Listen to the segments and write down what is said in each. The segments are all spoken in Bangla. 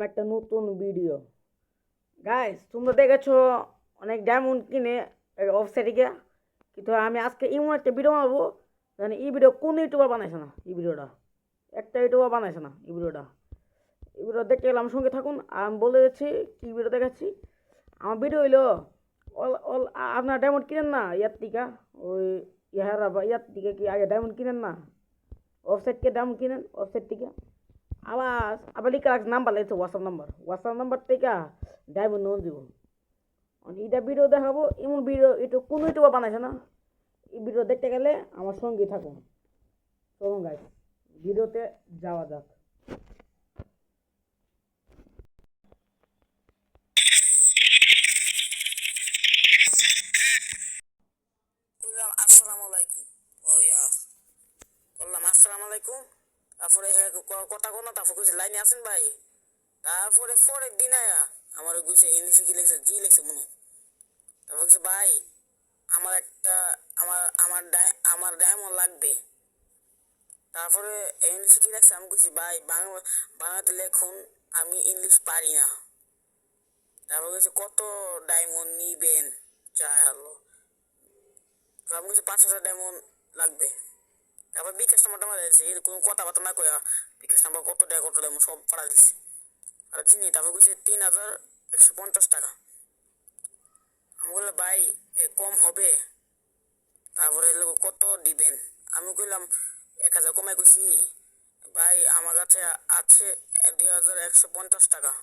একটা নতুন ভিডিও। গাইস, তোমরা দেখেছো অনেক ডায়মন্ড কিনে ওয়েবসাইটে গিয়া, কিন্তু আমি আজকে এমন একটা ভিডিও বানাবো, জানি এই ভিডিও কোন ইউটিউবার বানাইছে না। এই ভিডিওটা একটা ইউটিউবার বানাইছে না। এই ভিডিও দেখতে গেলে আমার সঙ্গে থাকুন। আমি বলে দিচ্ছি কি ভিডিও দেখাচ্ছি। আমার ভিডিও হইলো অল অল আপনার ডায়মন্ড কিনেন না ইয়ার টিকা, ওই ইহারা বা ইয়ার টিকা কি আগে ডায়মন্ড কিনেন না, ওয়েবসাইটকে ডায়মন্ড কিনেন ওয়েবসাইট থেকে। আবার আবার লিখে রাখছে নাম্বার লাগছে, হোয়াটসঅ্যাপ নাম্বার থেকে ডায়মন্ড নোন দিব। এটা ভিডিও দেখাবো, এমন ভিডিও এটা কোনো ইউটিউবার বানাইছে না। এই ভিডিও দেখতে গেলে আমার সঙ্গে থাকুন। চলুন গাইস, ভিডিওতে যাওয়া যাক। আসসালামু আলাইকুম। ও ইয়া বললাম আসসালামু আলাইকুম। তারপরে কথা কোনো তারপর কিছু লাইনে আছেন ভাই। তারপরে পরের দিন আয়া আমার গুছে ইংলিশে কি লিখছে, জি লিখছে মনে। তারপর কিছু ভাই আমার একটা আমার ডায়মন্ড লাগবে। তারপরে ইংলিশে কি লিখছে আমি কিছু ভাই বাংলাতে লেখুন, আমি ইংলিশ পারি না। তারপর কিছু কত ডায়মন্ড নিবেন চাই হলো। আমি কিছু 5,000 ডায়মন্ড লাগবে। তারপর বিকাশ নাম্বারটা আমার দিয়েছে, কোনো কথাবার্তা না কয়া বিকাশ নাম্বার কত ডায়মন্ড সব পাড়া দিচ্ছে আর চিনি। তারপর কিছু 3,150 টাকা। আমি বললাম ভাই কম হবে। তারপরে কত দিবেন, আমি কইলাম 1,000 কমাই কইছি। ভাই আমার কাছে আছে 2,150 টাকা।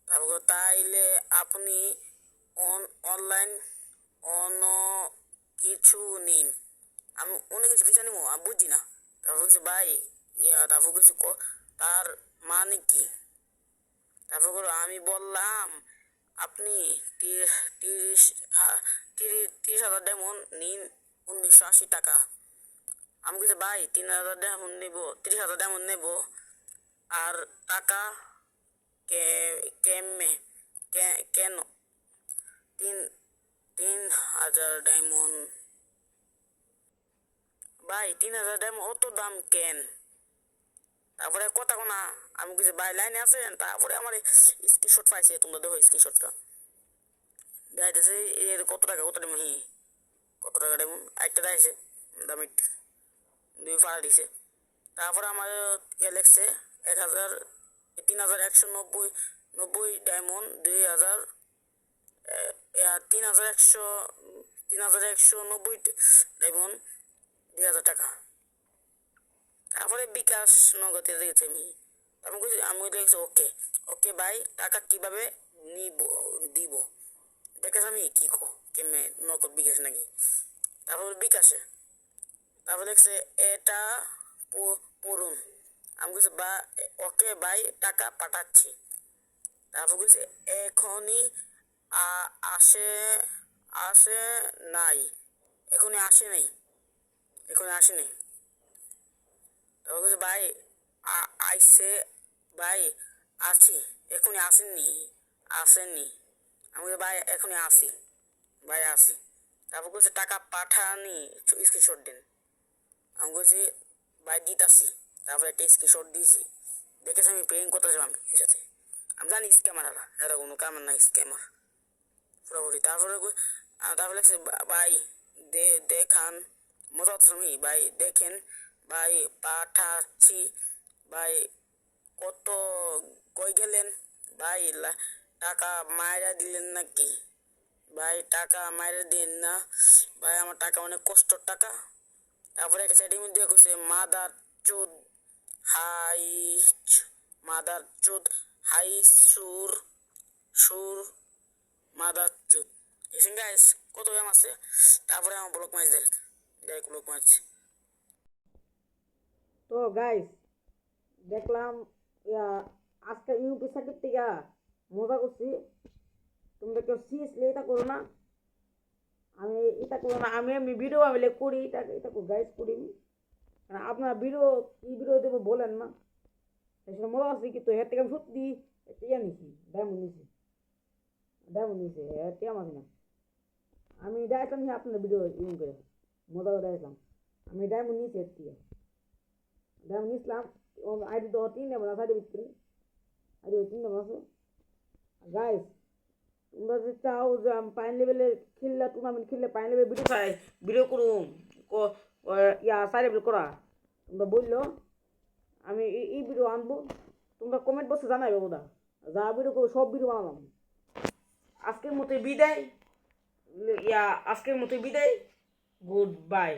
তারপর তাইলে আপনি অনলাইন অন্য কিছু নিন। আমি অনেক কিছু কিছু নিবো, আমি বুঝি না। তারপর কিছু ভাই তারপর কিছু তার মানে কি। তারপর আমি বললাম আপনি 30,000 ডায়মন্ড নিন 1,980 টাকা। আমি কিছু ভাই 3,000 ডায়মন্ড নেব, 30,000 ডায়মন্ড নেব আর টাকা কেমনে কেন 3,000 ডায়মন্ড। ভাই 3,000 ডায়মন্ড অত দাম কেন? তারপরে কথা কোনা আমি কিছু ভাই লাইনে আছেন। তারপরে আমার স্ক্রিনশট পাইছে, তোমরা দেখো স্ক্রিনশটটা দেখাইতেছে এর কত টাকা কত ডায়মন্ড। কত টাকা ডায়মন্ড একটা দেখাইছে দামি 2 ফাড়া দিছে। তারপরে আমার লেখছে 1,000 3,190 ডায়মন্ড 2,000 3,190 ডায়মন্ড 2,000 টাকা। তারপরে বিকাশ নগদে দিয়েছে আমি দেখছি ওকে ওকে ভাই টাকা কিভাবে দিব দেখেছ আমি কি কেমনে নগদ বিকাশ নাকি। তারপর বিকাশে তারপর দেখছে এটা পড়ুন। আমি কিছু বা ওকে ভাই টাকা পাঠাচ্ছি। তারপর কিছু এখনই আসে আসে নাই, এখনই আসে নাই, এখনই আসে নাই। তারপর কিছু ভাই আইসে ভাই আছি, এখনই আসেননি। আমি ভাই এখনই আসি, ভাই আসি। তারপর কিছু টাকা পাঠানি স্ক্রিনশট দিন। আমি বলছি ভাই দিতাছি। তারপরে একটা স্ক্রিনশট দিয়েছি। দেখেছি আমি প্রেম করতে যাবো আমি এর সাথে। আমি জানি স্ক্যামার এরা কোনো কামের না, স্ক্যামার পুরোপুরি। তারপরে লাগছে ভাই দেখান মজা হচ্ছে আমি ভাই দেখেন ভাই পাঠাচ্ছি। ভাই কত কই গেলেন ভাই, টাকা মায়েরা দিলেন নাকি? ভাই টাকা মায়েরা দিন না ভাই, আমার টাকা অনেক কষ্টর টাকা। তারপরে একটা সাইডের মধ্যে কইছে মাদার চোদ হাই, মাদার চোদ হাই সুর সুর মাদার চোদ। এসেন গাইস কত দাম আছে। তারপরে আমার ব্লক ম্যাচ দেখ ব্লক ম্যাচ। তো গাইস দেখলাম আজকে ইউপি সাকিব থেকে মজা করছি। তোমরা কেউ সিরিয়াসলি এটা করো না। আমি ভিডিও আমি করি এটা গাইস করি। আপনার ভিডিও কি ভিডিও দেবো বলেন না, সেটা মজা আছে। কিন্তু এর থেকে আমি সত্যি একটা নিছি, ডায়মন্ড নিছি আমাকে না। আমি দেখলাম আপনার ভিডিও ইউন করে মজা করে দেখলাম। আমি ডায়মন্ড নিয়েছি এর থেকে, ডায়মন্ড নিয়েছিলাম আইডি তো 3 নেব না সার্টিফিকেট। আর ওই চিন্তা আছে গাইস, তোমরা যদি চাও যে আমি পাইন লেভেলের খেললে টুর্নামেন্ট খেললে পাইন লেভেল ভিডিও চাই ভিডিও করুম ইয়া সাই লেভেল করা, তোমরা বললো আমি এই ভিডিও আনবো, তোমরা কমেন্ট বক্সে জানাইবে বোধা যা ভিডিও করবো সব ভিডিও বানালাম। আজকের মতো বিদায়, আজকের মতো বিদায়, গুড বাই।